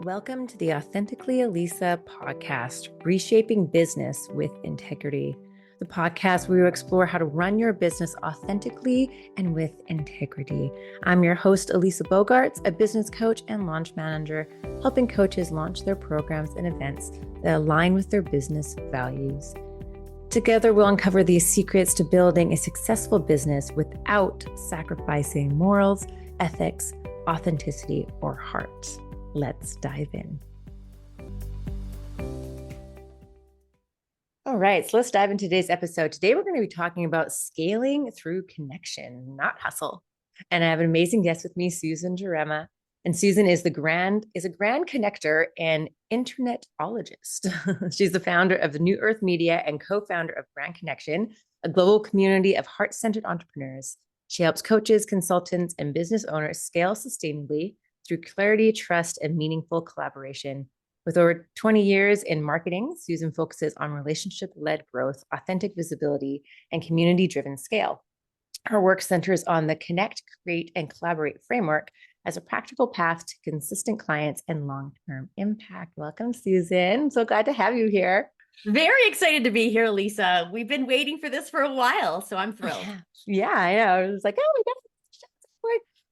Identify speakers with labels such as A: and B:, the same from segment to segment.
A: Welcome to the Authentically Elisa podcast, Reshaping Business with Integrity, the podcast where we explore how to run your business authentically and with integrity. I'm your host, Elisa Bogarts, a business coach and launch manager, helping coaches launch their programs and events that align with their business values. Together, we'll uncover the secrets to building a successful business without sacrificing morals, ethics, authenticity, or heart. Let's dive in. All right, so let's dive into today's episode. Today, we're going to be talking about scaling through connection, not hustle. And I have an amazing guest with me, Susan Jarema. And Susan is a grand connector and internetologist. She's the founder of the New Earth Media and co-founder of Brand Connection, a global community of heart-centered entrepreneurs. She helps coaches, consultants, and business owners scale sustainably through clarity, trust, and meaningful collaboration. With over 20 years in marketing, Susan focuses on relationship-led growth, authentic visibility, and community-driven scale. Her work centers on the connect, create, and collaborate framework as a practical path to consistent clients and long-term impact. Welcome, Susan. So glad to have you here.
B: Very excited to be here, Lisa. We've been waiting for this for a while, so I'm thrilled.
A: Yeah, I know. I was like, oh my God.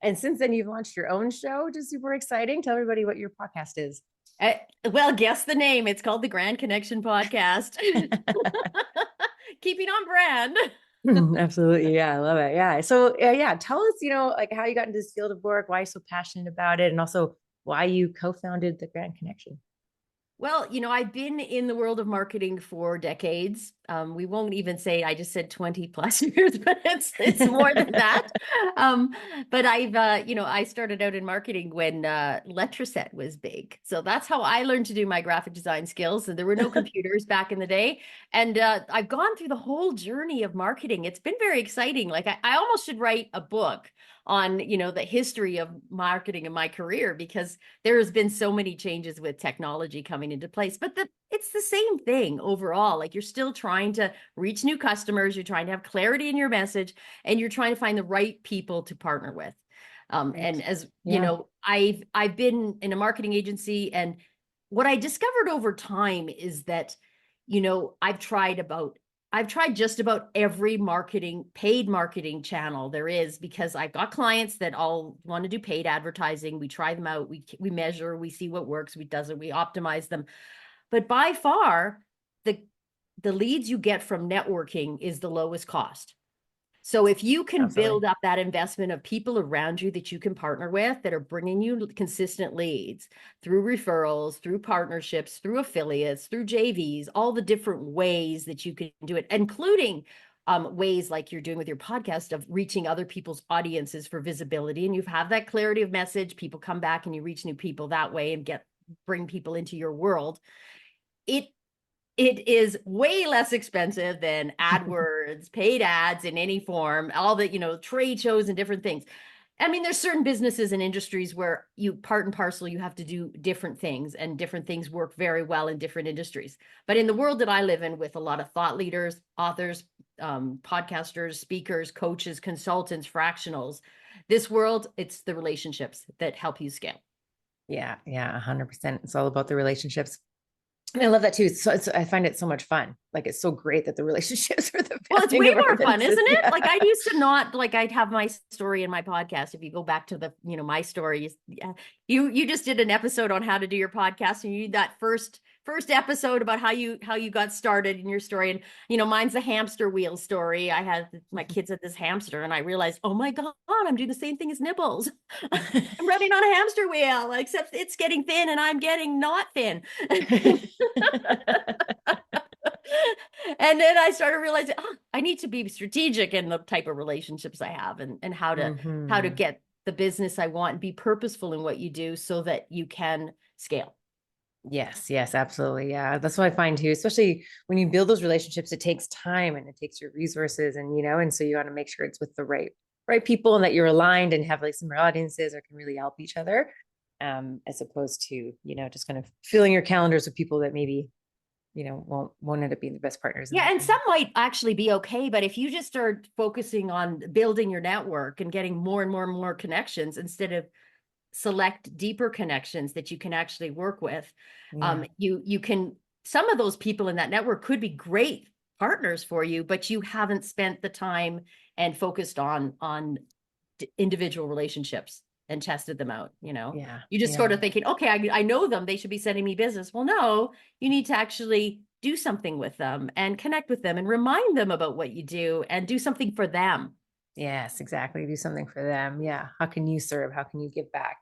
A: And since then, you've launched your own show, which is super exciting. Tell everybody what your podcast is.
B: Well, guess the name. It's called the Grand Connection Podcast. Keeping on brand.
A: Absolutely. Yeah, I love it. Yeah. So tell us, like how you got into this field of work, why you're so passionate about it, and also why you co-founded the Grand Connection.
B: Well, I've been in the world of marketing for decades. We won't even say, I just said 20 plus years, but it's more than that. But I started out in marketing when Letraset was big. So that's how I learned to do my graphic design skills. And there were no computers back in the day. And I've gone through the whole journey of marketing. It's been very exciting. Like I almost should write a book on, the history of marketing in my career, because there has been so many changes with technology coming into place, but it's the same thing overall. Like you're still trying to reach new customers, you're trying to have clarity in your message, and you're trying to find the right people to partner with. And as you know, I've been in a marketing agency, and what I discovered over time is that, I've tried just about every paid marketing channel there is, because I've got clients that all want to do paid advertising. We try them out, we measure, we see what works, we optimize them. But by far, the leads you get from networking is the lowest cost. So if you can build up that investment of people around you that you can partner with, that are bringing you consistent leads through referrals, through partnerships, through affiliates, through JVs, all the different ways that you can do it, including ways like you're doing with your podcast of reaching other people's audiences for visibility. And you have that clarity of message, people come back and you reach new people that way and bring people into your world. It is way less expensive than AdWords, paid ads in any form, all the, trade shows and different things. I mean, there's certain businesses and industries where you part and parcel, you have to do different things, and different things work very well in different industries. But in the world that I live in, with a lot of thought leaders, authors, podcasters, speakers, coaches, consultants, fractionals, this world, it's the relationships that help you scale.
A: Yeah, 100%. It's all about the relationships. And I love that too. I find it so much fun. Like, it's so great that the relationships are the best.
B: Well, it's way more fun, isn't it? Yeah. Like I used to not, like I'd have my story in my podcast. If you go back to my story, you just did an episode on how to do your podcast, and you did that first episode about how you got started in your story. And mine's the hamster wheel story. I had my kids had this hamster, and I realized, oh my God, I'm doing the same thing as Nibbles. I'm running on a hamster wheel, except it's getting thin and I'm getting not thin. And then I started realizing, I need to be strategic in the type of relationships I have, and how to get the business I want, and be purposeful in what you do so that you can scale.
A: Yes, absolutely. Yeah. That's what I find too, especially when you build those relationships, it takes time and it takes your resources, and so you want to make sure it's with the right people, and that you're aligned and have like similar audiences or can really help each other. As opposed to, just kind of filling your calendars with people that maybe, won't end up being the best partners.
B: Yeah. And some might actually be okay. But if you just start focusing on building your network and getting more and more and more connections, instead of select deeper connections that you can actually work with.
A: Yeah.
B: You can, some of those people in that network could be great partners for you, but you haven't spent the time and focused on individual relationships and tested them out.
A: Yeah.
B: You just sort
A: Yeah.
B: of thinking, okay, I know them, they should be sending me business. Well, no, you need to actually do something with them and connect with them and remind them about what you do and do something for them.
A: Yes, exactly. Do something for them. Yeah. How can you serve? How can you give back?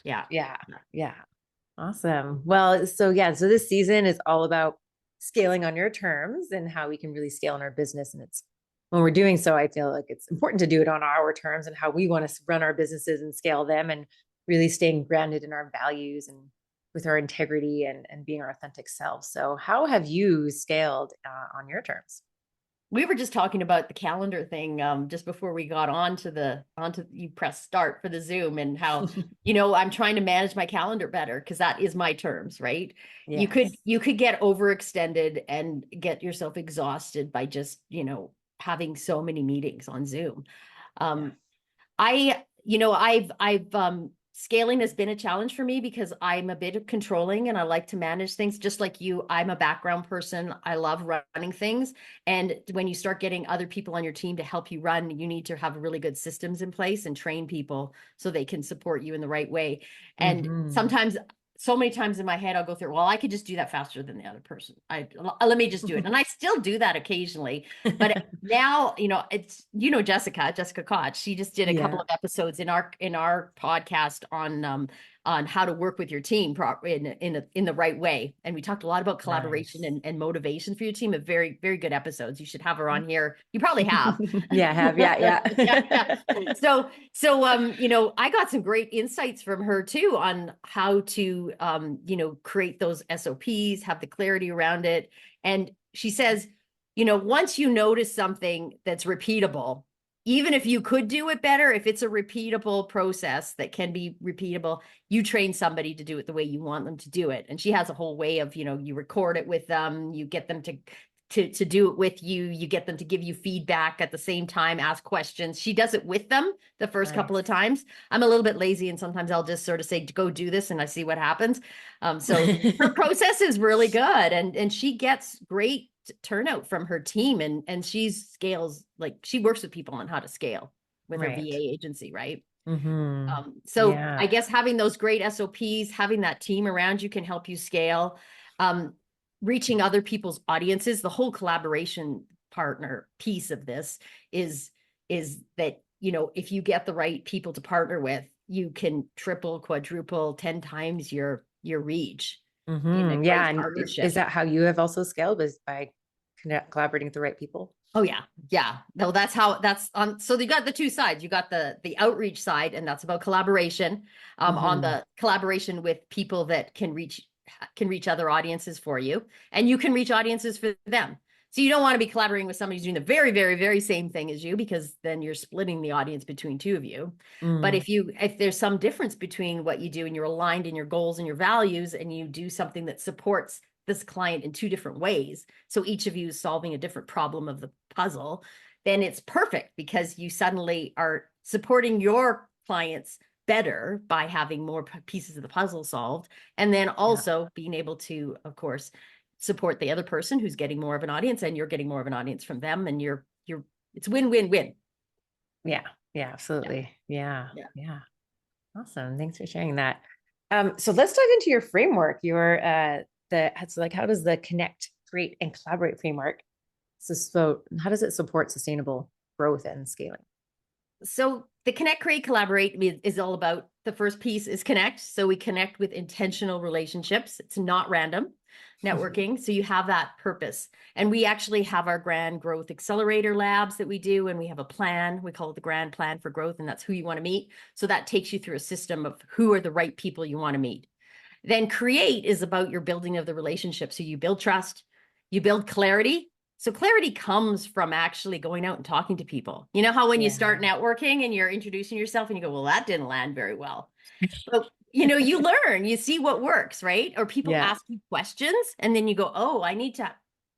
B: Yeah.
A: Yeah. Yeah. Awesome. Well, so yeah, so this season is all about scaling on your terms and how we can really scale in our business. And it's when we're doing so, I feel like it's important to do it on our terms and how we want to run our businesses and scale them and really staying grounded in our values and with our integrity and being our authentic self. So, how have you scaled on your terms?
B: We were just talking about the calendar thing just before we got onto you press start for the Zoom, and how I'm trying to manage my calendar better because that is my terms, right? You could
A: Yes.
B: you could get overextended and get yourself exhausted by just having so many meetings on Zoom.
A: Yeah.
B: Um, I've scaling has been a challenge for me because I'm a bit of controlling and I like to manage things just like you. I'm a background person. I love running things. And when you start getting other people on your team to help you run, you need to have really good systems in place and train people so they can support you in the right way. And
A: Mm-hmm.
B: sometimes, so many times in my head, I'll go through, well, I could just do that faster than the other person. Let me just do it. And I still do that occasionally, but now, it's, Jessica Koch, she just did a couple
A: Yeah.
B: of episodes in our podcast on how to work with your team in the right way. And we talked a lot about collaboration
A: Nice.
B: and motivation for your team. A very, very good episodes. You should have her on here. You probably have.
A: Yeah, I have. Yeah,
B: Yeah,
A: yeah.
B: yeah. I got some great insights from her too on how to create those SOPs, have the clarity around it. And she says, once you notice something that's repeatable, even if you could do it better, if it's a repeatable process that can be repeatable, you train somebody to do it the way you want them to do it. And she has a whole way of, you record it with them, you get them to do it with you, you get them to give you feedback at the same time, ask questions. She does it with them the first couple of
A: Nice.
B: times. I'm a little bit lazy and sometimes I'll just sort of say, go do this, and I see what happens. So her process is really good, and she gets great turnout from her team, and she scales, like she works with people on how to scale with her
A: Right.
B: VA agency, right?
A: Mm-hmm.
B: So I
A: Yeah.
B: guess having those great SOPs, having that team around you can help you scale. Um, Reaching other people's audiences, the whole collaboration partner piece of this is that, if you get the right people to partner with, you can triple, quadruple, 10 times your reach in a
A: Mm-hmm. Yeah.
B: great
A: And is
B: partnership.
A: that how you have also scaled, is by collaborating with the right people?
B: Oh yeah. Yeah. No, that's on. So you got the two sides. You got the outreach side, and that's about collaboration. On
A: Mm-hmm.
B: the collaboration with people that can reach other audiences for you, and you can reach audiences for them. So you don't want to be collaborating with somebody who's doing the very, very, very same thing as you, because then you're splitting the audience between two of you. But
A: Mm.
B: if there's some difference between what you do and you're aligned in your goals and your values, and you do something that supports this client in two different ways, so each of you is solving a different problem of the puzzle, then it's perfect because you suddenly are supporting your clients better by having more pieces of the puzzle solved, and then
A: Yeah.
B: also being able to, of course, support the other person who's getting more of an audience, and you're getting more of an audience from them, and you're it's win-win-win.
A: Yeah. Yeah.
B: Yeah.
A: Absolutely. Yeah.
B: Yeah.
A: Yeah. Awesome. Thanks for sharing that. So let's dive into your framework. So like, how does the connect, create, and collaborate framework, so how does it support sustainable growth and scaling?
B: So the connect, create, collaborate is all about, the first piece is connect. So we connect with intentional relationships. It's not random networking. So you have that purpose. And we actually have our grand growth accelerator labs that we do. And we have a plan. We call it the grand plan for growth. And that's who you want to meet. So that takes you through a system of who are the right people you want to meet. Then create is about your building of the relationship. So you build trust, you build clarity. So clarity comes from actually going out and talking to people. You know how when you
A: Yeah.
B: start networking and you're introducing yourself and you go, well, that didn't land very well. But you learn, you see what works, right? Or people
A: Yeah.
B: ask you questions and then you go, oh, I need to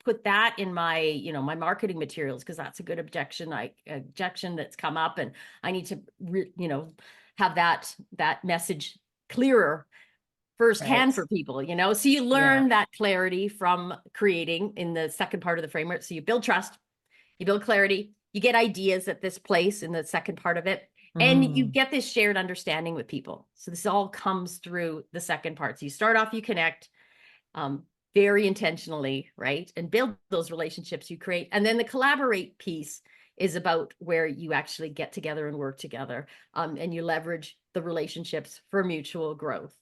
B: put that in my, my marketing materials because that's a good objection that's come up, and I need to, have that message clearer firsthand
A: Right.
B: for people, so you
A: Yeah.
B: learn that clarity from creating in the second part of the framework. So you build trust, you build clarity, you get ideas at this place in the second part of it, and you
A: Mm.
B: get this shared understanding with people. So this all comes through the second part. So you start off, you connect, um, very intentionally, right? And build those relationships you create. And then the collaborate piece is about where you actually get together and work together, and you leverage the relationships for mutual growth.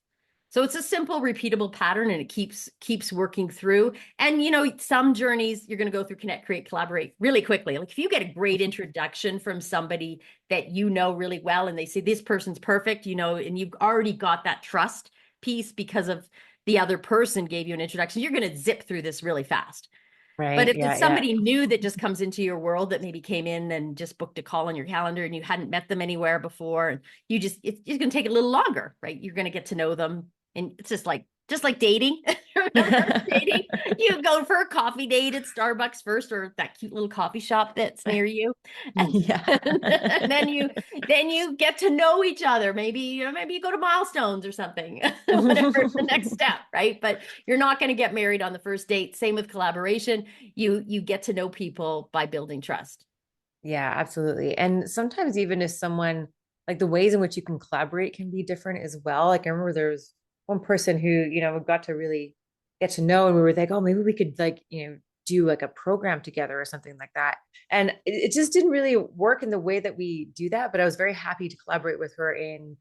B: So it's a simple, repeatable pattern, and it keeps working through. And some journeys you're going to go through connect, create, collaborate really quickly. Like if you get a great introduction from somebody that you know really well, and they say this person's perfect, and you've already got that trust piece because of the other person gave you an introduction, you're going to zip through this really fast. But
A: Right.
B: if
A: Yeah.
B: it's
A: Yeah.
B: somebody new that just comes into your world that maybe came in and just booked a call on your calendar and you hadn't met them anywhere before, and it's going to take a little longer, right? You're going to get to know them. And it's just like dating. Remember dating? You go for a coffee date at Starbucks first, or that cute little coffee shop that's near you. And,
A: Yeah.
B: and then you get to know each other. Maybe you go to Milestones or something, whatever the next step, right? But you're not going to get married on the first date. Same with collaboration. You get to know people by building trust.
A: Yeah, absolutely. And sometimes even if someone like the ways in which you can collaborate can be different as well. Like I remember there was one person who, we got to really get to know and we were like, oh, maybe we could like, do like a program together or something like that. And it just didn't really work in the way that we do that. But I was very happy to collaborate with her in,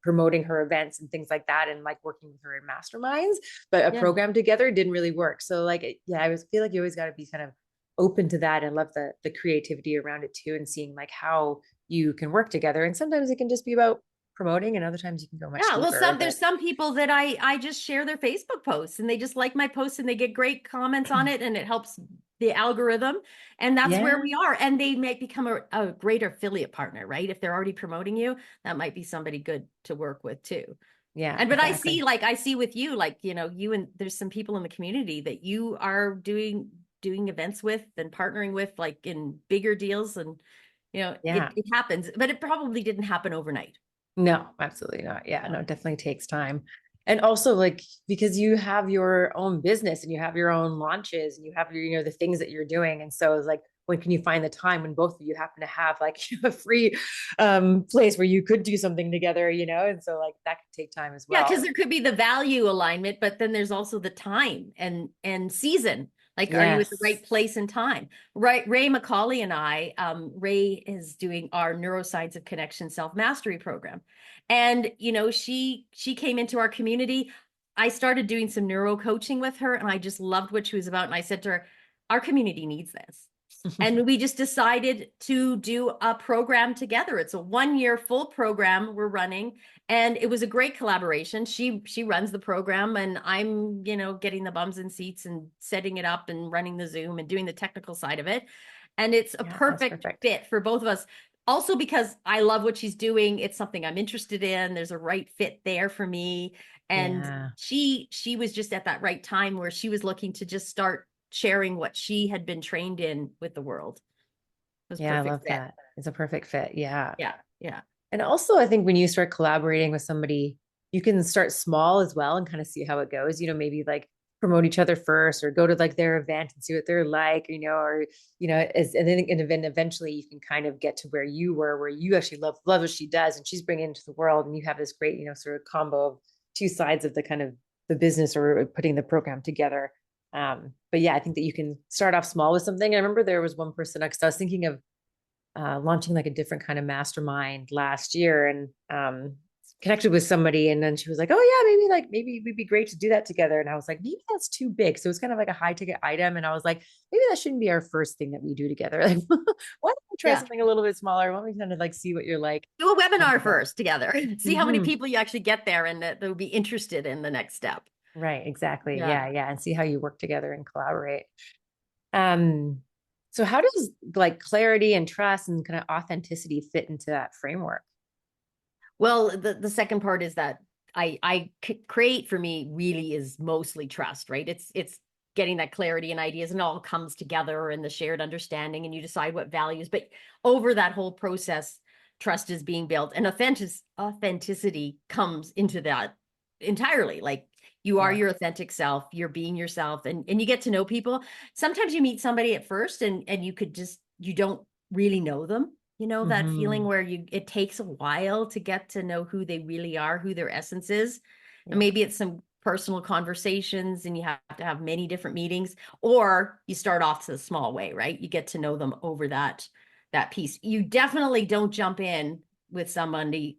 A: promoting her events and things like that and like working with her in masterminds. But a
B: Yeah.
A: program together didn't really work. So like, yeah, I feel like you always got to be kind of open to that and love the creativity around it too and seeing like how you can work together. And sometimes it can just be about promoting and other times you can go much
B: Yeah, well,
A: deeper.
B: there's
A: But
B: some people that I just share their Facebook posts and they just like my posts and they get great comments on it and it helps the algorithm. And that's where
A: yeah,
B: we are. And they might become a great affiliate partner, right? If they're already promoting you, that might be somebody good to work with too.
A: yeah,
B: And but
A: exactly.
B: I see with you, like, you and there's some people in the community that you are doing events with and partnering with, like in bigger deals. And
A: Yeah.
B: it happens, but it probably didn't happen overnight.
A: No, absolutely not. Yeah, no,
B: No.
A: it definitely takes time. And also like because you have your own business and you have your own launches and you have your, the things that you're doing. And so it's like when can you find the time when both of you happen to have like a free place where you could do something together, And so like that could take time as
B: Yeah, because
A: well.
B: there could be the value alignment, but then there's also the time and season. Like, are you at the
A: Yes.
B: right place and time? Right. Ray McCauley and I, Ray is doing our neuroscience of connection self-mastery program. And she came into our community. I started doing some neuro coaching with her, and I just loved what she was about. And I said to her, our community needs this. And we just decided to do a program together. It's a 1 year full program we're running, and it was a great collaboration. She runs the program, and I'm getting the bums and seats and setting it up and running the Zoom and doing the technical side of it. And it's a
A: Yeah, that's
B: perfect
A: perfect.
B: fit for both of us. Also because I love what she's doing. It's something I'm interested in. There's a right fit there for me. And
A: Yeah.
B: she was just at that right time where she was looking to just start sharing what she had been trained in with the world. It was
A: Yeah, I
B: perfect
A: love
B: fit.
A: that. It's a perfect fit. Yeah.
B: Yeah. Yeah.
A: And also, I think when you start collaborating with somebody, you can start small as well and kind of see how it goes. Maybe like promote each other first or go to like their event and see what they're like, or, and then eventually you can kind of get to where you were, where you actually love what she does and she's bringing it into the world. And you have this great, sort of combo of two sides of the kind of the business or putting the program together. But yeah, I think that you can start off small with something. I remember there was one person, because I was thinking of launching like a different kind of mastermind last year and connected with somebody and then she was like, oh yeah, maybe we'd be great to do that together. And I was like, maybe that's too big. So it's kind of like a high ticket item. And I was like, maybe that shouldn't be our first thing that we do together. Like, why don't we try
B: Yeah.
A: something a little bit smaller? Why don't we kind of like see what you're like
B: Do a webinar
A: together?
B: first together. See how many
A: Mm-hmm.
B: people you actually get there and that they'll be interested in the next step.
A: Right, exactly.
B: Yeah.
A: Yeah, yeah. And see how you work together and collaborate. Um, so how does like clarity and trust and kind of authenticity fit into that framework?
B: Well, the second part is that create for me really is mostly trust, right? It's getting that clarity and ideas and it all comes together and the shared understanding and you decide what values. But over that whole process, trust is being built, and authenticity comes into that entirely. Like, you are
A: Yeah.
B: your authentic self, you're being yourself, and you get to know people. Sometimes you meet somebody at first and you could just, you don't really know them. You know, that feeling
A: Hmm.
B: where it takes a while to get to know who they really are, who their essence is. And
A: Yeah.
B: maybe it's some personal conversations and you have to have many different meetings, or you start off a small way, right? You get to know them over that piece. You definitely don't jump in with somebody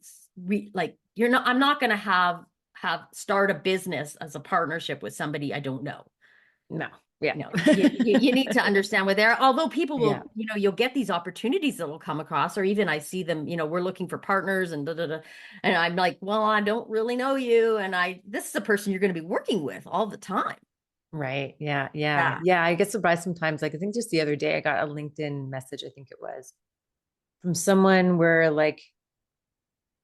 B: like, you're not, I'm not going to have start a business as a partnership with somebody I don't know.
A: No. Yeah.
B: No, you need to understand where they're, although people
A: Yeah.
B: will, you'll get these opportunities that will come across, or even I see them, we're looking for partners and da, da, da, and I'm like, well, I don't really know you. And this is a person you're going to be working with all the time.
A: Right. Yeah. Yeah.
B: Yeah.
A: Yeah. I get surprised sometimes. Like, I think just the other day I got a LinkedIn message, I think it was from someone where like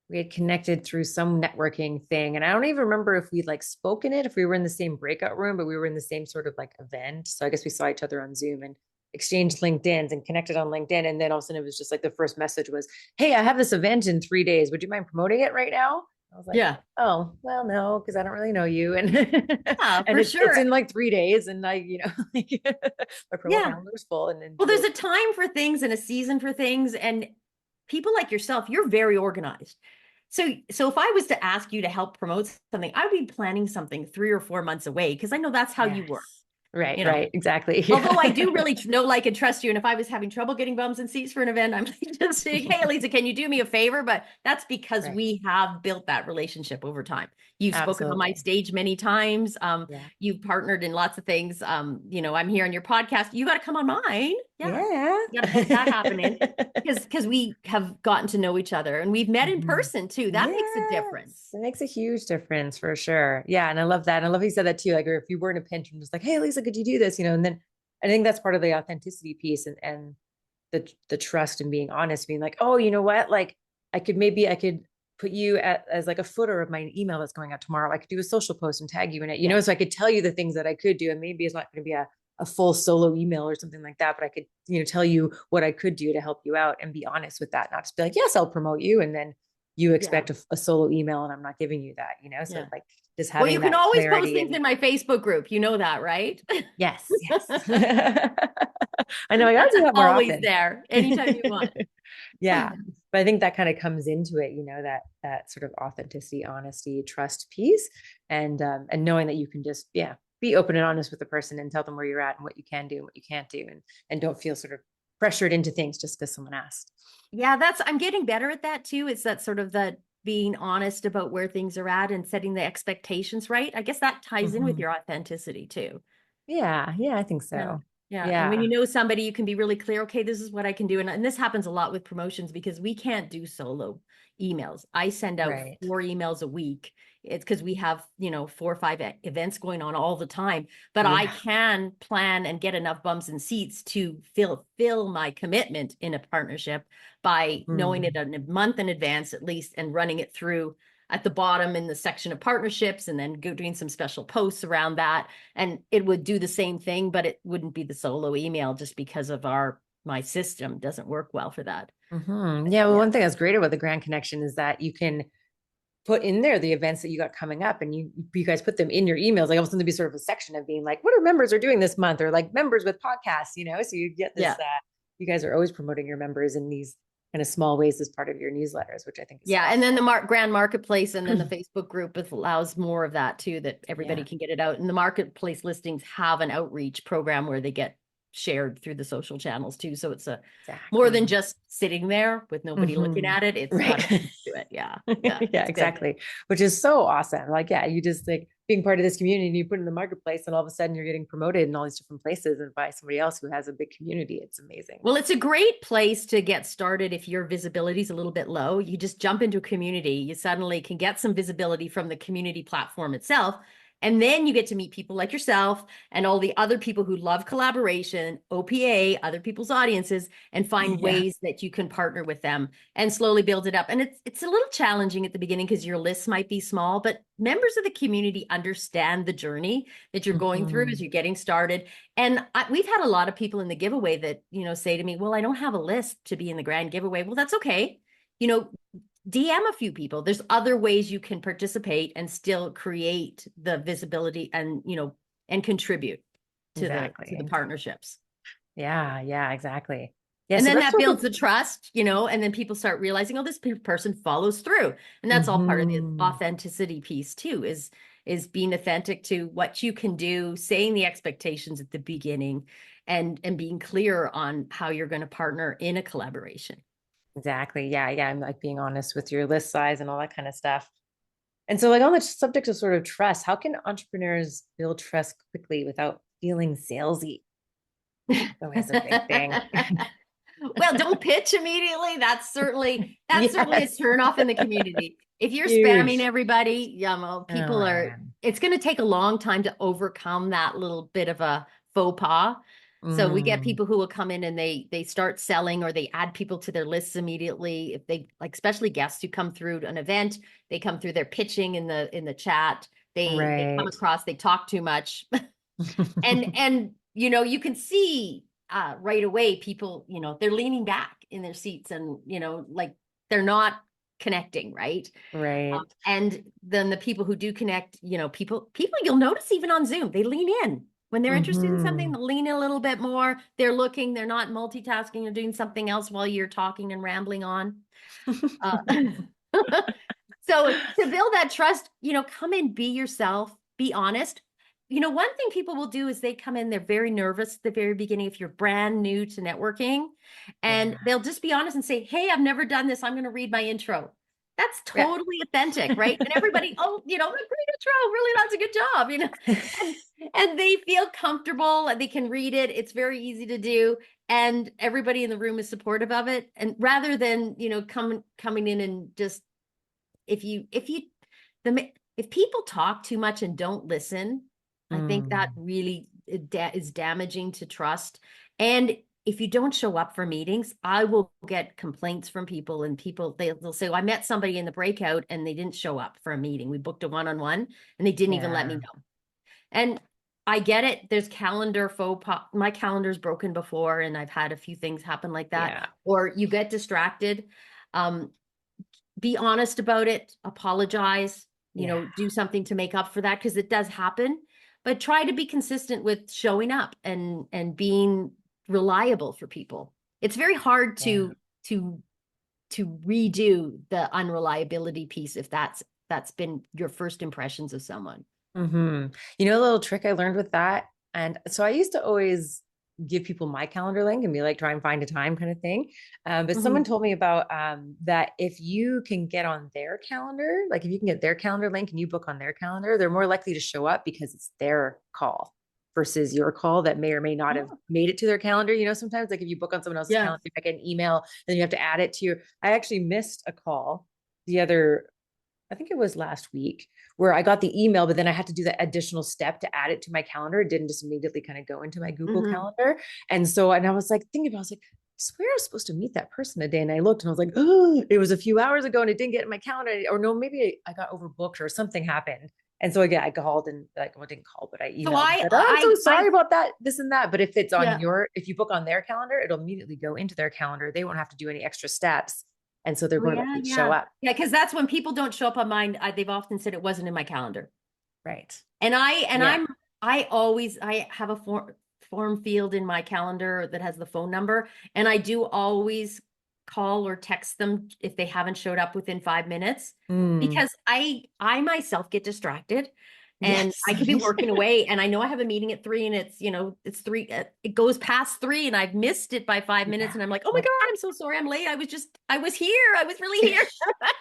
A: we had connected through some networking thing. And I don't even remember if we'd like spoken it, if we were in the same breakout room, but we were in the same sort of like event. So I guess we saw each other on Zoom and exchanged LinkedIn's and connected on LinkedIn. And then all of a sudden it was just like the first message was, hey, I have this event in 3 days. Would you mind promoting it right now? I was like,
B: Yeah.
A: oh, well, no, because I don't really know you. And
B: Yeah,
A: and
B: for
A: it's
B: sure.
A: in like 3 days. And I, like my promo
B: Yeah.
A: calendar is full. And then
B: Well, there's a time for things and a season for things. And people like yourself, you're very organized. So if I was to ask you to help promote something, I would be planning something 3 or 4 months away, because I know that's how you work.
A: yes. Right,
B: You know,
A: right, exactly.
B: although I
A: Yeah.
B: do really know, like, and trust you. And if I was having trouble getting bums and seats for an event, I'm just saying, hey, Elisa, can you do me a favor? But that's because
A: Right.
B: we have built that relationship over time. You've spoken on my
A: Absolutely.
B: stage many times.
A: Yeah.
B: You've partnered in lots of things. I'm here on your podcast. You got to come on mine. Yeah.
A: Yeah.
B: You got to make that happen. Because we have gotten to know each other and we've met in
A: Mhm.
B: person too. That makes a difference.
A: Yes. It makes a huge difference for sure. Yeah. And I love that. And I love how you said that too. Like, or if you were in a pinch and just like, hey, Lisa, could you do this? And then I think that's part of the authenticity piece and the trust and being honest, being like, oh, you know what? Like I could put you as like a footer of my email that's going out tomorrow. I could do a social post and tag you in it,
B: Yeah.
A: so I could tell you the things that I could do. And maybe it's not going to be a full solo email or something like that, but I could, tell you what I could do to help you out and be honest with that, not just be like, yes, I'll promote you. And then you
B: Yeah.
A: expect a solo email and I'm not giving you that, So
B: Yeah.
A: like just
B: Well,
A: having
B: you can
A: that
B: always post
A: clarity
B: things
A: and
B: in my Facebook group. You know that, right?
A: yes, yes. I know I gotta do that more
B: Always
A: often.
B: there, anytime you want.
A: Yeah. But I think that kind of comes into it, that sort of authenticity, honesty, trust piece, and knowing that you can just, yeah, be open and honest with the person and tell them where you're at and what you can do and what you can't do, and don't feel sort of pressured into things just because someone asked.
B: Yeah, I'm getting better at that too. It's that sort of that being honest about where things are at and setting the expectations right. I guess that ties in with
A: Mhm.
B: your authenticity too.
A: Yeah, yeah, I think
B: Yeah.
A: so.
B: Yeah. And when
A: Yeah,
B: you know somebody, you can be really clear. Okay, this is what I can do. And this happens a lot with promotions because we can't do solo emails. I send out
A: right.
B: 4 emails a week. It's because we have, 4 or 5 events going on all the time. But I
A: Yeah.
B: can plan and get enough bums and seats to fill my commitment in a partnership by knowing it
A: Mhm.
B: a month in advance at least, and running it through at the bottom in the section of partnerships, and then doing some special posts around that. And it would do the same thing, but it wouldn't be the solo email just because of my system doesn't work well for that.
A: Yeah, well,
B: Yeah.
A: one thing that's great about the Grand Connection is that you can put in there the events that you got coming up, and you guys put them in your emails. Like, all of a sudden, there'd be sort of a section of being like, what are members are doing this month, or like members with podcasts, So you get this.
B: Yeah.
A: You guys are always promoting your members in these kind of small ways as part of your newsletters, which I think is so
B: Yeah. And then the grand marketplace, and then the
A: awesome.
B: Facebook group allows more of that too, that everybody
A: Yeah,
B: can get it out. And the marketplace listings have an outreach program where they get shared through the social channels too. So it's more than
A: exactly.
B: just sitting there with nobody looking at it. It's got
A: Right.
B: a piece to it. Yeah. Yeah.
A: Yeah,
B: It's good.
A: exactly. Which is so awesome. Like, yeah, you just like being part of this community and you put in the marketplace and all of a sudden you're getting promoted in all these different places and by somebody else who has a big community. It's amazing.
B: Well, it's a great place to get started if your visibility is a little bit low. You just jump into a community. You suddenly can get some visibility from the community platform itself. And then you get to meet people like yourself and all the other people who love collaboration, OPA, other people's audiences, and find
A: Yeah.
B: ways that you can partner with them and slowly build it up. And it's a little challenging at the beginning because your lists might be small, but members of the community understand the journey that you're going through as
A: Mhm.
B: you're getting started. And we've had a lot of people in the giveaway that, say to me, well, I don't have a list to be in the grand giveaway. Well, that's okay. DM a few people. There's other ways you can participate and still create the visibility and, and contribute to the
A: Exactly.
B: partnerships.
A: Yeah, exactly. Yeah,
B: And
A: so
B: then
A: that's
B: that
A: sort of
B: builds the trust, and then people start realizing, oh, this person follows through. And that's all part of the
A: mhm.
B: authenticity piece too, is being authentic to what you can do, saying the expectations at the beginning, and being clear on how you're going to partner in a collaboration.
A: Exactly. Yeah, and like being honest with your list size and all that kind of stuff. And so, like on the subject of sort of trust, how can entrepreneurs build trust quickly without feeling salesy? Always a big thing.
B: Well, don't pitch immediately. That's certainly a
A: Yes,
B: turn off in the community. If you're spamming
A: huge.
B: everybody,
A: Oh
B: people are,
A: man.
B: it's going to take a long time to overcome that little bit of a faux pas. So we get
A: Mm,
B: people who will come in and they start selling, or they add people to their lists immediately. If they, like, especially guests who come through an event, they come through, they're pitching in the chat. They come
A: right.
B: across, they talk too much. And you can see right away, people, they're leaning back in their seats, and like, they're not connecting, right?
A: Right.
B: And then the people who do connect, people you'll notice even on Zoom, they lean in when they're interested in something.
A: Hmm.
B: They'll lean in a little bit more. They're looking, they're not multitasking or doing something else while you're talking and rambling on. uh, so to build that trust, come in, be yourself, be honest. One thing people will do is they come in, they're very nervous at the very beginning if you're brand new to networking, and
A: Yeah.
B: they'll just be honest and say, hey, I've never done this. I'm going to read my intro. That's
A: Yeah.
B: totally authentic, right? And everybody, oh, a great intro, really, that's a good job. And they feel comfortable and they can read it. It's very easy to do. And everybody in the room is supportive of it. And rather than, coming in and just, if you if people talk too much and don't listen, I think that
A: Mm.
B: really is damaging to trust. And if you don't show up for meetings, I will get complaints from people, and they'll say, well, I met somebody in the breakout and they didn't show up for a meeting. We booked a one-on-one and they didn't even let me
A: Yeah.
B: know. And I get it. There's calendar faux pas. My calendar's broken before, and I've had a few things happen like that.
A: Yeah.
B: Or you get distracted. Um, be honest about it, apologize,
A: Yeah.
B: do something to make up for that, because it does happen. But try to be consistent with showing up and being reliable for people. It's very hard
A: Yeah.
B: to redo the unreliability piece if that's been your first impressions of someone.
A: Hmm. A little trick I learned with that. And so I used to always give people my calendar link and be like, try and find a time kind of thing. But someone
B: Mhm.
A: told me about that if you can get on their calendar, like if you can get their calendar link and you book on their calendar, they're more likely to show up because it's their call versus your call that may or may not have
B: Oh,
A: made it to their calendar. Sometimes like if you book on someone else's
B: yeah.
A: calendar, you might get an email, then you have to add it to your. I actually missed a call the other I think it was last week where I got the email, but then I had to do that additional step to add it to my calendar. It didn't just immediately kind of go into my Google
B: Hmm.
A: Calendar. And I was like thinking about, I was like, I swear I was supposed to meet that person today. And I looked and I was like, oh, it was a few hours ago and it didn't get in my calendar. Or no, maybe I got overbooked or something happened. And so again, I called and like, well, I didn't call, but I
B: So
A: emailed and
B: I
A: said, oh, I'm so
B: I
A: sorry about that, this and that. But if it's on
B: yeah.
A: if you book on their calendar, it'll immediately go into their calendar. They won't have to do any extra steps. And so they're
B: Oh
A: more
B: yeah,
A: likely to show
B: yeah.
A: up.
B: Yeah, because that's when people don't show up on mine. They've often said it wasn't in my calendar.
A: Right.
B: And I and
A: Yeah.
B: I'm I have a form field in my calendar that has the phone number, and I do always call or text them if they haven't showed up within 5 minutes,
A: Mm.
B: because I myself get distracted, and
A: Yes.
B: I could be working away, and I know I have a meeting at 3, and it's 3, it goes past 3, and I've missed it by 5 minutes,
A: Yeah.
B: and I'm like, oh my
A: Like,
B: God, I'm so sorry, I'm late. I was here. I was really here.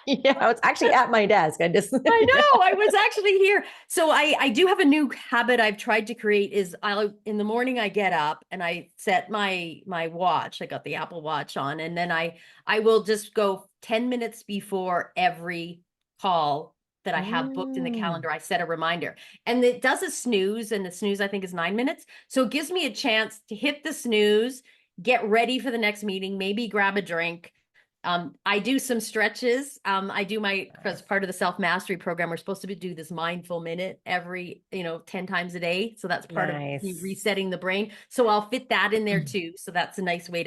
A: yeah, I was actually at my desk. I just,
B: I
A: yeah.
B: know, I was actually here. So I do have a new habit I've tried to create, is I'll in the morning I get up and I set my watch. I got the Apple Watch on, and then I will just go 10 minutes before every call that I have booked in the
A: Mm.
B: calendar. I set a reminder. And it does a snooze, and the snooze I think is 9 minutes. So it gives me a chance to hit the snooze, get ready for the next meeting, maybe grab a drink. I do some stretches. I do as part of the self-mastery program, we're supposed to do this mindful minute every, 10 times a day. So that's part of
A: Nice.
B: resetting the brain. So I'll fit that in there too. So that's a nice way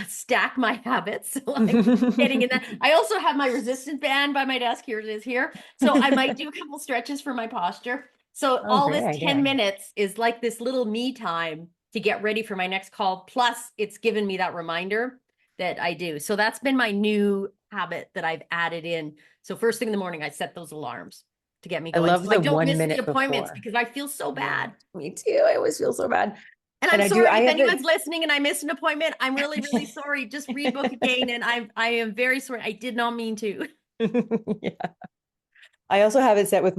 B: stack my habits. So I'm getting in that. I also have my resistance band by my desk. Here it is here. So I might do a couple stretches for my posture. So
A: Oh,
B: all
A: great
B: this 10
A: idea.
B: minutes is like this little me time to get ready for my next call. Plus, it's given me that reminder that I do. So that's been my new habit that I've added in. So first thing in the morning, I set those alarms to get me
A: I
B: going.
A: love
B: So I
A: the
B: don't
A: one
B: miss the
A: minute
B: appointments
A: before.
B: because I feel so
A: Yeah,
B: bad.
A: me too. I always feel so bad.
B: And
A: And
B: I'm
A: I do,
B: sorry
A: I
B: if
A: have
B: anyone's
A: it.
B: listening and I missed an appointment. I'm really, really sorry. Just rebook again. And I am very sorry. I did not mean to.
A: Yeah. I also have it set with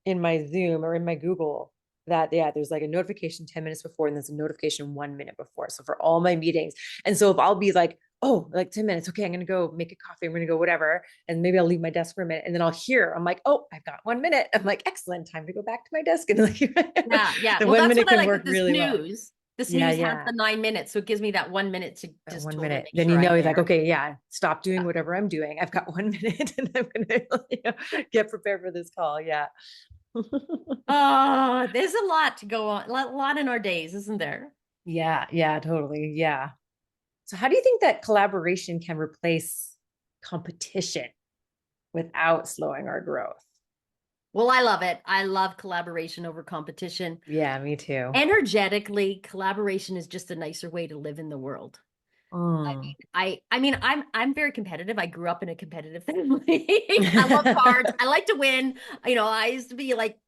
A: in my Zoom or in my Google that, yeah, there's like a notification 10 minutes before and there's a notification 1 minute before. So for all my meetings. And so if I'll be like, oh, like 10 minutes, okay, I'm going to go make a coffee. I'm going to go whatever. And maybe I'll leave my desk for a minute and then I'll hear, I'm like, oh, I've got 1 minute. I'm like, excellent, time to go back to my desk. And like,
B: Yeah, yeah.
A: the
B: Well,
A: one
B: that's
A: minute
B: what I
A: can
B: like
A: work
B: with the
A: really well.
B: snooze. The
A: Yeah,
B: snooze has
A: yeah.
B: the 9 minutes. So it gives me that 1 minute to
A: That
B: just
A: one
B: totally
A: minute.
B: make
A: Then
B: sure I'm
A: he's like,
B: there.
A: okay, yeah, stop doing
B: Yeah.
A: whatever I'm doing. I've got 1 minute and I'm gonna get prepared for this call. Yeah.
B: Oh, there's a lot to go on, a lot in our days, isn't there?
A: Yeah, yeah, totally. Yeah. So how do you think that collaboration can replace competition without slowing our growth?
B: Well, I love it. I love collaboration over competition.
A: Yeah, me too.
B: Energetically, collaboration is just a nicer way to live in the world.
A: Mm.
B: I'm very competitive. I grew up in a competitive family. I love cards. I like to win. I used to be like,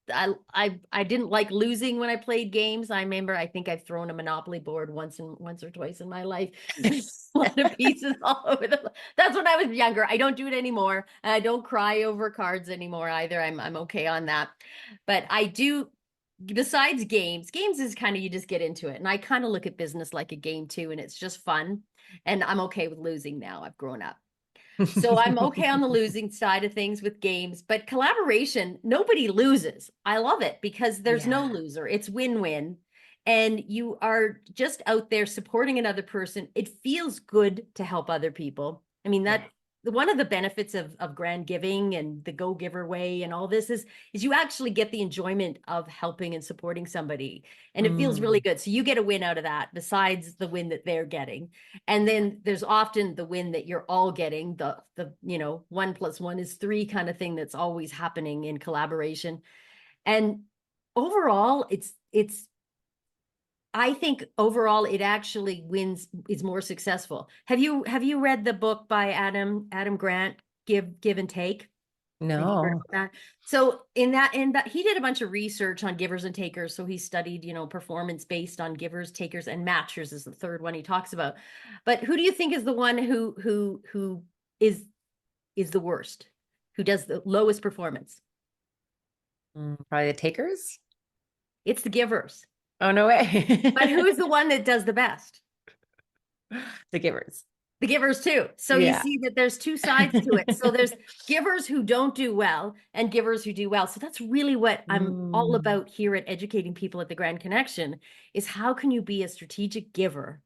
B: I didn't like losing when I played games. I remember I think I've thrown a Monopoly board once or twice in my life. A lot of pieces all over that's when I was younger. I don't do it anymore. And I don't cry over cards anymore either. I'm okay on that. But I do besides games is kind of you just get into it. And I kind of look at business like a game too, and it's just fun. And I'm okay with losing now. I've grown up. So I'm okay on the losing side of things with games, but collaboration, nobody loses. I love it because there's no
A: Yeah.
B: loser. It's win-win. And you are just out there supporting another person. It feels good to help other people. I mean,
A: Yeah.
B: that one of the benefits of grand giving and the go giver way and all this is you actually get the enjoyment of helping and supporting somebody. And it feels really
A: Mm.
B: good. So you get a win out of that besides the win that they're getting. And then there's often the win that you're all getting, the 1+1 is 3 kind of thing that's always happening in collaboration. And overall, it's I think overall it actually wins is more successful. Have you read the book by Adam Grant, Give and Take? Have you heard
A: No.
B: of that? So in that he did a bunch of research on givers and takers. So he studied, performance based on givers, takers, and matchers is the third one he talks about. But who do you think is the one who is the worst? Who does the lowest performance?
A: Probably the takers.
B: It's the givers.
A: Oh, no
B: But
A: way.
B: who's the one that does the best?
A: The givers.
B: The givers too. So you
A: Yeah.
B: see that there's two sides to it. So there's givers who don't do well and givers who do well. So that's really what I'm all
A: Mm.
B: about here at educating people at the Grand Connection is how can you be a strategic giver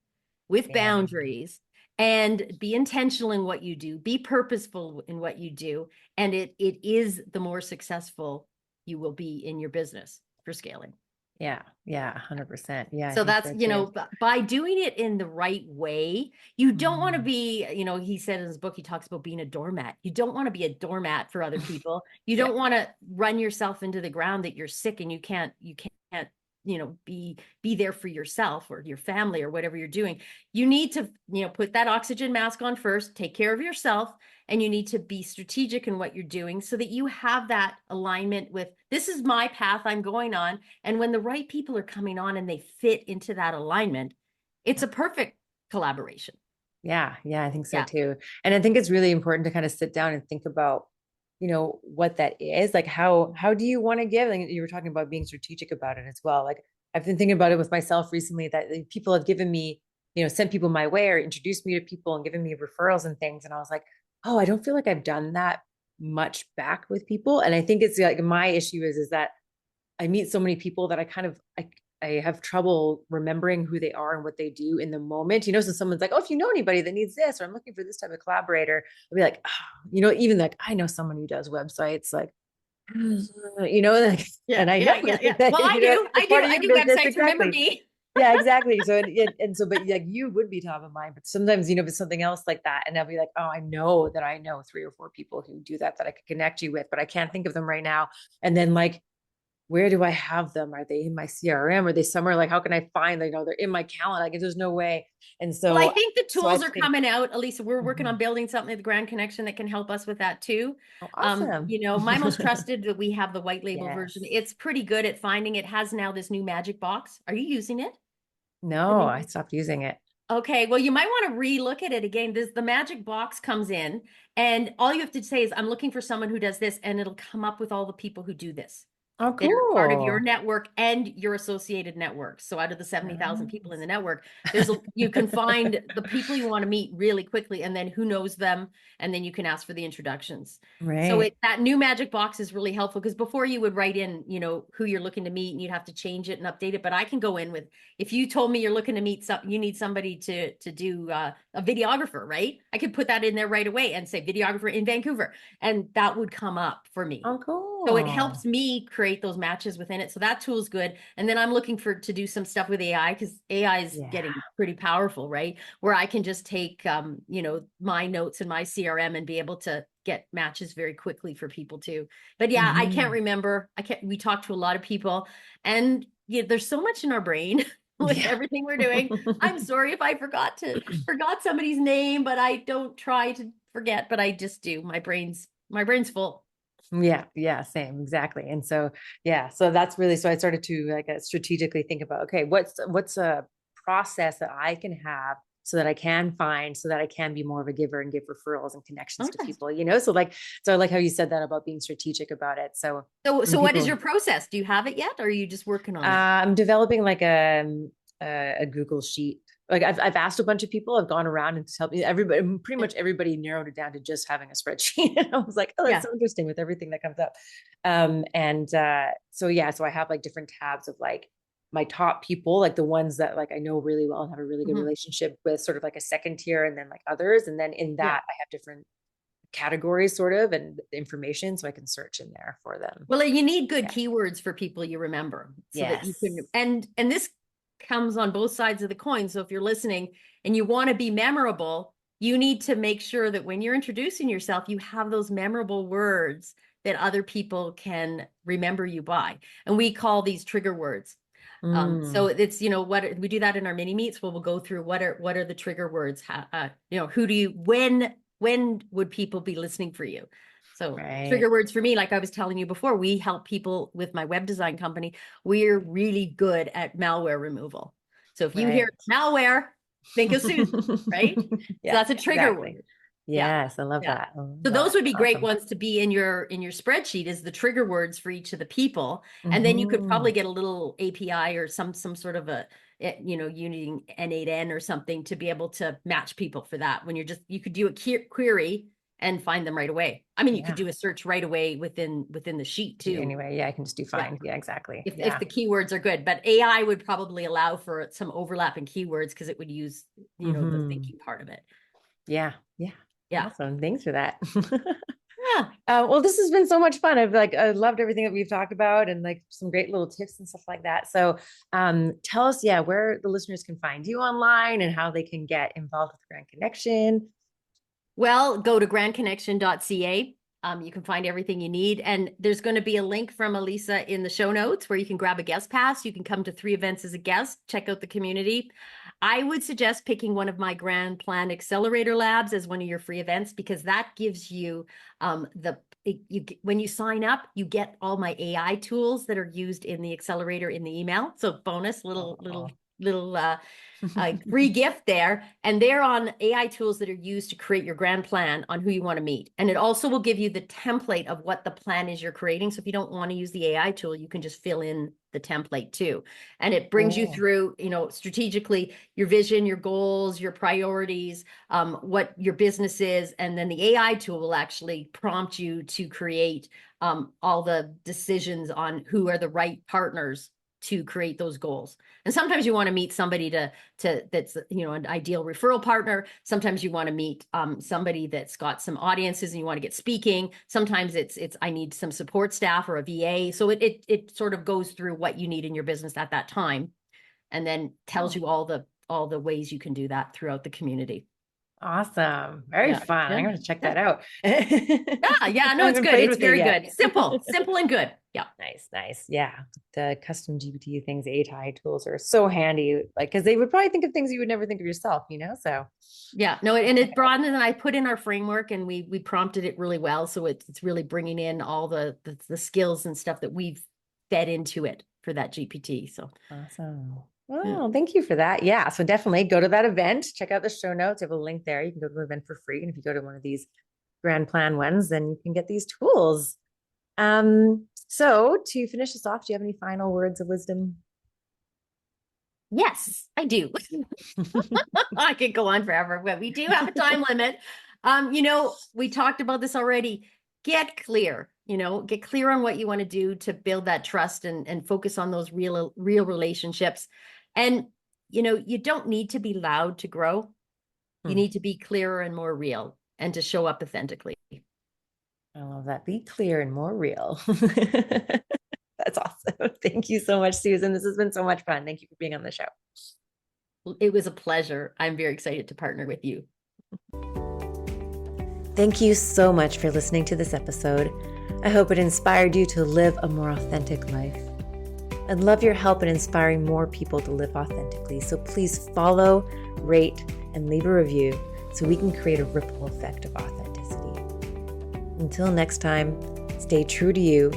B: with
A: Yeah.
B: boundaries and be intentional in what you do, be purposeful in what you do, and it is the more successful you will be in your business for scaling.
A: Yeah. Yeah. 100%. Yeah, I
B: So
A: think
B: that's,
A: so too.
B: by doing it in the right way, you don't want to
A: Mm.
B: be, he said in his book, he talks about being a doormat. You don't want to be a doormat for other people. You
A: Yeah.
B: don't want to run yourself into the ground that you're sick and you can't, be there for yourself or your family or whatever you're doing. You need to, put that oxygen mask on first, take care of yourself, and you need to be strategic in what you're doing so that you have that alignment with this is my path I'm going on. And when the right people are coming on and they fit into that alignment, it's a perfect collaboration.
A: Yeah, yeah, I think so
B: Yeah.
A: too. And I think it's really important to kind of sit down and think about, what that is. Like how do you want to give? Like you were talking about being strategic about it as well. Like I've been thinking about it with myself recently that people have given me, sent people my way or introduced me to people and given me referrals and things. And I was like, oh, I don't feel like I've done that much back with people. And I think it's like my issue is that I meet so many people that I have trouble remembering who they are and what they do in the moment. So someone's like, oh, if you know anybody that needs this, or I'm looking for this type of collaborator, I'll be like, oh, even like I know someone who does websites, like, like,
B: Yeah,
A: and I know
B: yeah, yeah, yeah.
A: that,
B: Well, I do. I
A: it's
B: do.
A: part of
B: I
A: your
B: do
A: business.
B: websites. Remember
A: Exactly.
B: me?
A: Yeah, exactly. So and so, but like you would be top of mind, but sometimes, if it's something else like that, and I'll be like, oh, I know 3 or 4 people who do that I could connect you with, but I can't think of them right now. And then like, where do I have them? Are they in my CRM? Are they somewhere? Like, how can I find, they're in my calendar. Like, there's no way. And
B: Well, I
A: so,
B: think the
A: so I
B: tools are
A: think,
B: coming out. Elisa, we're working on
A: mhm.
B: building something at the Grand Connection that can help us with that too.
A: Oh, awesome.
B: My most trusted that we have the white label version.
A: Yes.
B: It's pretty good at finding. It has now this new magic box. Are you using it? The
A: No, I
B: new
A: stopped using it.
B: Okay, well, you might want to re-look at it again. The magic box comes in, and all you have to say is, I'm looking for someone who does this, and it'll come up with all the people who do this.
A: Oh,
B: They're part of your
A: cool.
B: network and your associated network. So out of the 70,000 people in the
A: Nice.
B: network, you can find the people you want to meet really quickly, and then who knows them, and then you can ask for the introductions. So
A: Right.
B: that new magic box is really helpful because before you would write in, who you're looking to meet, and you'd have to change it and update it. But I can go in with, if you told me you're looking to meet you need somebody to do a videographer, right? I could put that in there right away and say videographer in Vancouver, and that would come up for me.
A: Oh,
B: So it
A: cool.
B: helps me create those matches within it. So that tool is good. And then I'm looking to do some stuff with AI because AI is
A: Yeah.
B: getting pretty powerful, right? Where I can just take, my notes in my CRM and be able to get matches very quickly for people too. But yeah, I can't
A: Hmm.
B: remember. We talked to a lot of people, and yeah, there's so much in our brain with
A: Yeah.
B: everything we're doing. I'm sorry if I forgot somebody's name, but I don't try to forget, but I just do. My brain's full.
A: Yeah, yeah, same, exactly. And so, yeah, so that's really, so I started to like strategically think about, okay, what's a process that I can have so that I can find, so that I can be more of a giver and give referrals and connections to
B: Okay.
A: people, So like, so I like how you said that about being strategic about it. So
B: So
A: when
B: what is your
A: people,
B: process? Do you have it yet, or are you just working on it?
A: I'm developing like a Google sheet. Like I've asked a bunch of people. I've gone around and helped me. Everybody, pretty much everybody, narrowed it down to just having a spreadsheet. And I was like, oh, that's
B: Yeah.
A: so interesting with everything that comes up. And so yeah, so I have like different tabs of like my top people, like the ones that like I know really well and have a really good
B: Mhm.
A: relationship with, sort of like a second tier, and then like others. And then in
B: Yeah.
A: that, I have different categories, sort of, and information, so I can search in there for them.
B: Well, you need good
A: Yeah.
B: keywords for people you remember so that you can,
A: Yes.
B: and this comes on both sides of the coin. So if you're listening and you want to be memorable, you need to make sure that when you're introducing yourself, you have those memorable words that other people can remember you by. And we call these trigger words. So
A: Mm,
B: it's, what we do that in our mini meets where we'll go through what are the trigger words, who do you, when would people be listening for you? So
A: right.
B: trigger words for me, like I was telling you before, we help people with my web design company. We're really good at malware removal. So if you hear
A: Right.
B: malware, think of Susan, right? So
A: Yeah,
B: that's a trigger
A: exactly.
B: word. Yeah.
A: Yes, I love
B: Yeah.
A: that. I love
B: So those
A: that.
B: would be great
A: Awesome.
B: ones to be in your spreadsheet is the trigger words for each of the people. And then you could
A: Hmm.
B: probably get a little API or some sort of using N8N or something to be able to match people for that. When you could do a query and find them right away. I mean, you could
A: Yeah.
B: do a search right away within the sheet too.
A: Anyway, yeah, I can just do
B: Yeah.
A: find. Yeah, exactly.
B: If
A: Yeah.
B: the keywords are good, but AI would probably allow for some overlapping keywords because it would use, the
A: Hmm.
B: thinking part of it.
A: Yeah. Yeah.
B: Yeah.
A: Awesome. Thanks for that.
B: Yeah.
A: Well, this has been so much fun. I loved everything that we've talked about, and like some great little tips and stuff like that. So, tell us, yeah, where the listeners can find you online and how they can get involved with Grand Connection.
B: Well, go to grandconnection.ca. You can find everything you need. And there's going to be a link from Elisa in the show notes where you can grab a guest pass. You can come to 3 events as a guest, check out the community. I would suggest picking one of my Grand Plan Accelerator Labs as one of your free events because that gives you when you sign up, you get all my AI tools that are used in the accelerator in the email. So bonus
A: Oh.
B: little free gift there. And they're on AI tools that are used to create your grand plan on who you want to meet. And it also will give you the template of what the plan is you're creating. So if you don't want to use the AI tool, you can just fill in the template too. And it brings you
A: Oh.
B: through, strategically your vision, your goals, your priorities, what your business is. And then the AI tool will actually prompt you to create all the decisions on who are the right partners to create those goals. And sometimes you want to meet somebody that's an ideal referral partner. Sometimes you want to meet somebody that's got some audiences and you want to get speaking. Sometimes it's I need some support staff or a VA. So it sort of goes through what you need in your business at that time. and then tells you all the ways you can do that throughout the community.
A: Awesome. Very fun. I'm going to check that out.
B: Yeah, no, it's good. It's very good. Simple and good. Yeah.
A: Nice. Yeah. The custom GPT things, AI tools are so handy, like, because they would probably think of things you would never think of yourself, so.
B: Yeah, no, and it broadened, and I put in our framework, and we prompted it really well. So it's really bringing in all the skills and stuff that we've fed into it for that GPT. So
A: awesome. Well, thank you for that. Yeah. So definitely go to that event, check out the show notes. I have a link there. You can go to the event for free. And if you go to one of these grand plan ones, then you can get these tools. So to finish this off, do you have any final words of wisdom?
B: Yes, I do. I could go on forever, but we do have a time limit. We talked about this already. Get clear, get clear on what you want to do to build that trust and focus on those real relationships. And, you don't need to be loud to grow. You need to be clearer and more real and to show up authentically.
A: I love that. Be clear and more real. That's awesome. Thank you so much, Susan. This has been so much fun. Thank you for being on the show.
B: It was a pleasure. I'm very excited to partner with you.
A: Thank you so much for listening to this episode. I hope it inspired you to live a more authentic life. I'd love your help in inspiring more people to live authentically. So please follow, rate, and leave a review so we can create a ripple effect of authenticity. Until next time, stay true to you,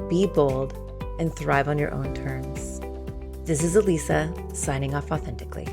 A: be bold, and thrive on your own terms. This is Elisa, signing off authentically.